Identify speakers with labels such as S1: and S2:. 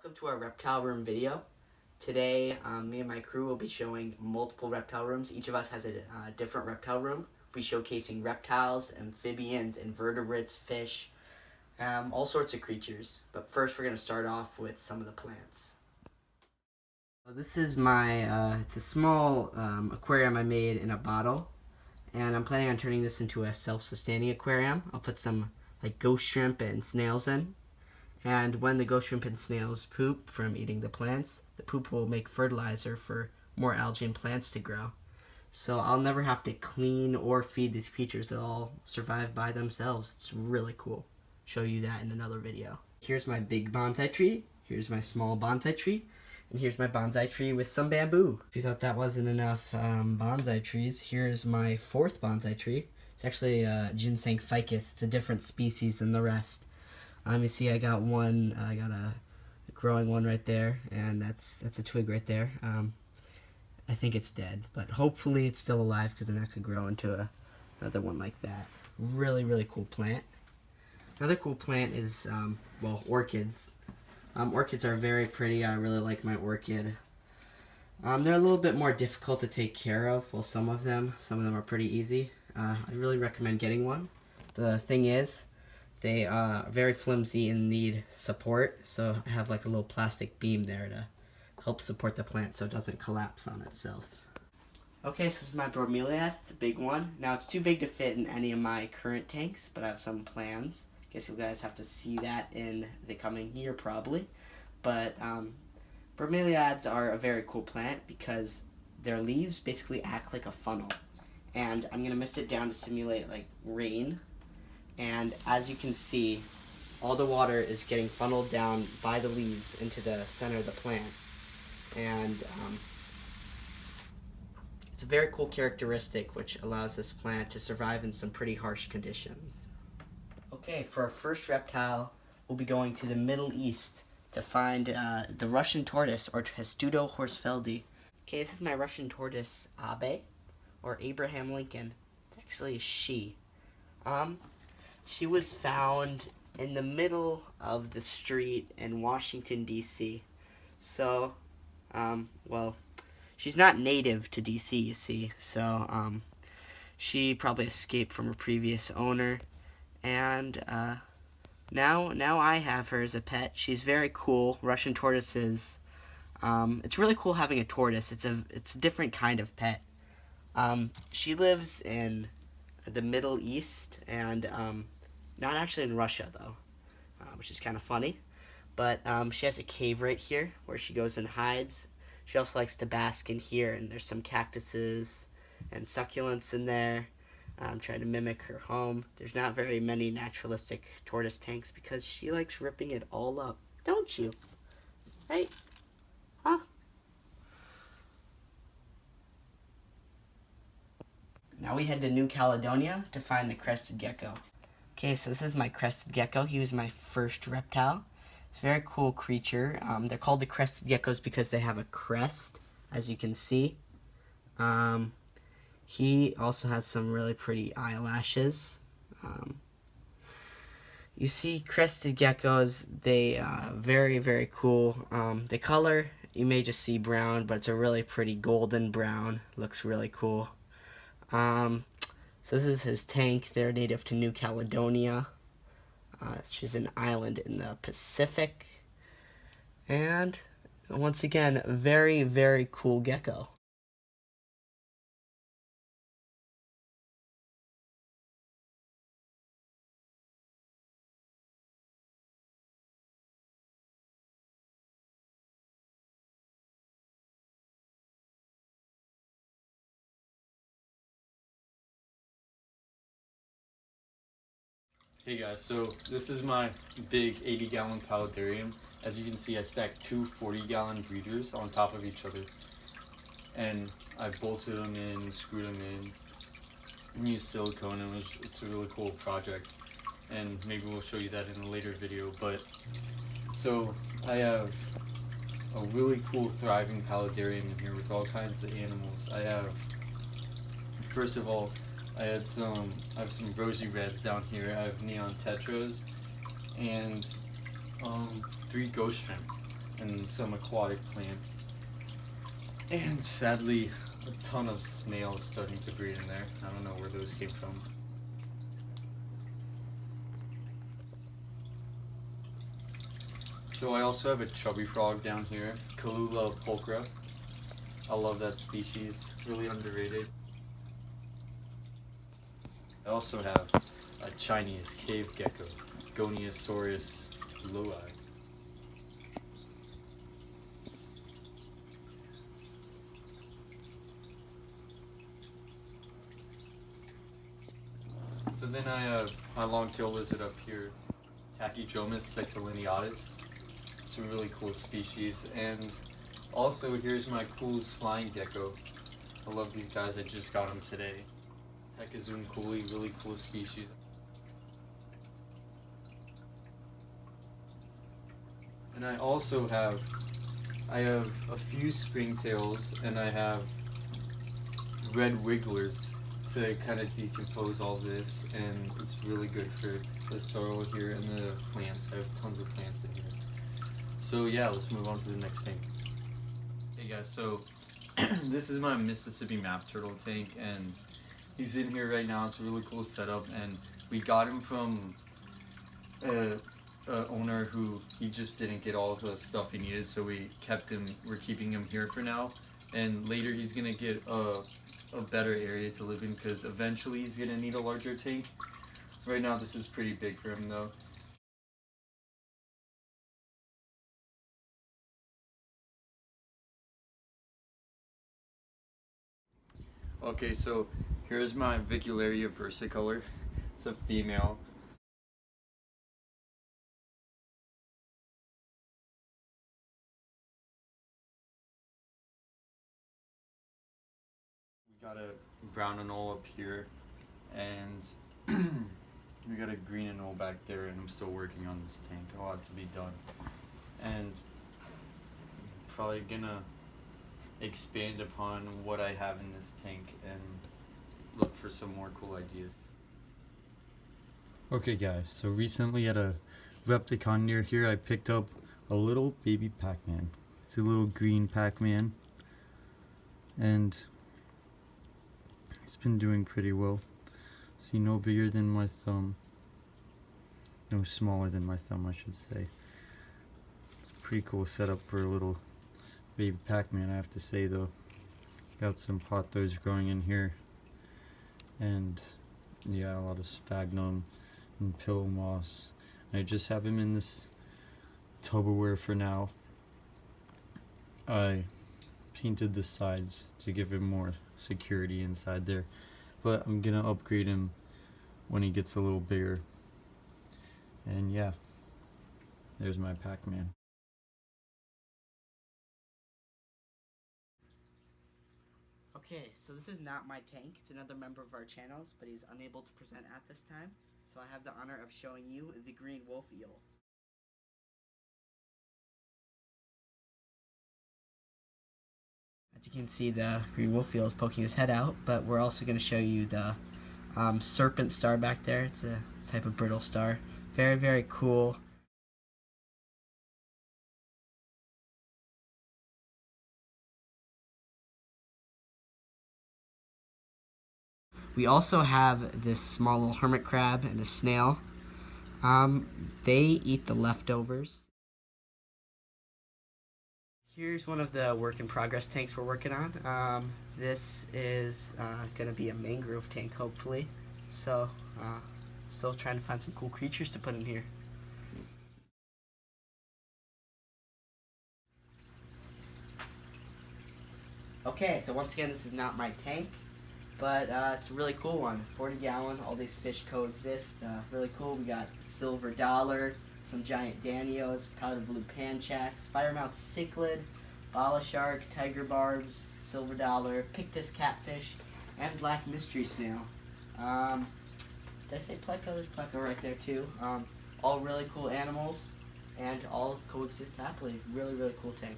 S1: Welcome to our reptile room video. Today, me and my crew will be showing multiple reptile rooms. Each of us has a different reptile room. We'll be showcasing reptiles, amphibians, invertebrates, fish, all sorts of creatures. But first, we're going to start off with some of the plants. Well, this is my, it's a small aquarium I made in a bottle. And I'm planning on turning this into a self-sustaining aquarium. I'll put some like ghost shrimp and snails in. And when the ghost shrimp and snails poop from eating the plants, the poop will make fertilizer for more algae and plants to grow. So I'll never have to clean or feed these creatures. They'll all survive by themselves. It's really cool. Show you that in another video. Here's my big bonsai tree. Here's my small bonsai tree. And here's my bonsai tree with some bamboo. If you thought that wasn't enough bonsai trees, here's my fourth bonsai tree. It's actually ginseng ficus. It's a different species than the rest. You see I got one, I got a growing one right there, and that's a twig right there. I think it's dead, but hopefully it's still alive because then that could grow into another one like that. Really, really cool plant. Another cool plant is, well, orchids. Orchids are very pretty. I really like my orchid. They're a little bit more difficult to take care of. Well, some of them are pretty easy. I really recommend getting one. The thing is, they are very flimsy and need support, so I have like a little plastic beam there to help support the plant so it doesn't collapse on itself. Okay, so this is my bromeliad. It's a big one. Now it's too big to fit in any of my current tanks, but I have some plans. Guess you guys have to see that in the coming year probably. But bromeliads are a very cool plant because their leaves basically act like a funnel. And I'm gonna mist it down to simulate like rain. And as you can see, all the water is getting funneled down by the leaves into the center of the plant. And it's a very cool characteristic which allows this plant to survive in some pretty harsh conditions. Okay, for our first reptile, we'll be going to the Middle East to find the Russian tortoise, or Testudo horsfieldi. Okay, this is my Russian tortoise, Abe, or Abraham Lincoln. It's actually a she. She was found in the middle of the street in Washington, D.C. So, well, she's not native to D.C., you see. So, she probably escaped from her previous owner. And, now I have her as a pet. She's very cool. Russian tortoises, it's really cool having a tortoise. It's a different kind of pet. She lives in the Middle East, and not actually in Russia though, which is kind of funny. But she has a cave right here where she goes and hides. She also likes to bask in here, and there's some cactuses and succulents in there. I'm trying to mimic her home. There's not very many naturalistic tortoise tanks because she likes ripping it all up, don't you? Right? Huh? Now we head to New Caledonia to find the crested gecko. Okay, so this is my crested gecko. He was my first reptile. It's a very cool creature. They're called the crested geckos because they have a crest, as you can see. He also has some really pretty eyelashes. You see crested geckos, they very, very cool. The color, you may just see brown, but it's a really pretty golden brown. Looks really cool. So this is his tank. They're native to New Caledonia. It's just an island in the Pacific. And once again, a very, very cool gecko.
S2: Hey guys, so this is my big 80-gallon paludarium. As you can see, I stacked two 40-gallon breeders on top of each other. And I bolted them in, screwed them in, and used silicone, and it's a really cool project. And maybe we'll show you that in a later video. But, so, I have a really cool thriving paludarium in here with all kinds of animals. I have, first of all, I have some rosy reds down here. I have neon tetras and 3 ghost shrimp. and some aquatic plants. And sadly, a ton of snails starting to breed in there. I don't know where those came from. So I also have a chubby frog down here, Kalula pulchra. I love that species, really underrated. I also have a Chinese cave gecko, Goniasaurus loi. So then I have my long-tailed lizard up here, Tachychomus sexilineatus. It's a really cool species. And also here's my coolest flying gecko. I love these guys, I just got them today. Tekazun cooley, really cool species. And I also have a few springtails, and I have red wigglers to kind of decompose all this, and it's really good for the soil here and the plants. I have tons of plants in here. So yeah, let's move on to the next tank. Hey guys, so this is my Mississippi map turtle tank, and he's in here right now. It's a really cool setup, and we got him from a owner who he just didn't get all the stuff he needed, so we kept him. We're keeping him here for now, and later he's gonna get a better area to live in because eventually he's gonna need a larger tank. Right now this is pretty big for him though. Okay, so here's my Vicularia versicolor. It's a female. We got a brown anole up here, and we got a green anole back there, and I'm still working on this tank. A lot to be done. And I'm probably gonna expand upon what I have in this tank and look for some more cool ideas. Okay guys, so recently at a Repticon near here I picked up a little baby Pac-Man. It's a little green Pac-Man, and it's been doing pretty well. See, no bigger than my thumb. No, smaller than my thumb, I should say. It's a pretty cool setup for a little baby Pac-Man, I have to say though. Got some pothos growing in here, and yeah, a lot of sphagnum and pillow moss. And I just have him in this Tupperware for now. I painted the sides to give him more security inside there, but I'm gonna upgrade him when he gets a little bigger. And yeah, there's my Pac-Man.
S1: Okay, so this is not my tank. It's another member of our channels, but he's unable to present at this time. So I have the honor of showing you the green wolf eel. As you can see, the green wolf eel is poking his head out, but we're also going to show you the serpent star back there. It's a type of brittle star. Very, very cool. We also have this small little hermit crab and a snail. They eat the leftovers. Here's one of the work in progress tanks we're working on. This is going to be a mangrove tank, hopefully. So, still trying to find some cool creatures to put in here. Okay, so once again, this is not my tank, but it's a really cool one. 40 gallon, all these fish coexist. Really cool. We got silver dollar, some giant danios, powder blue panchax, firemouth cichlid, bala shark, tiger barbs, silver dollar, pictus catfish, and black mystery snail. Did I say pleco? There's pleco right there too. All really cool animals, and all coexist happily. Really, really cool tank.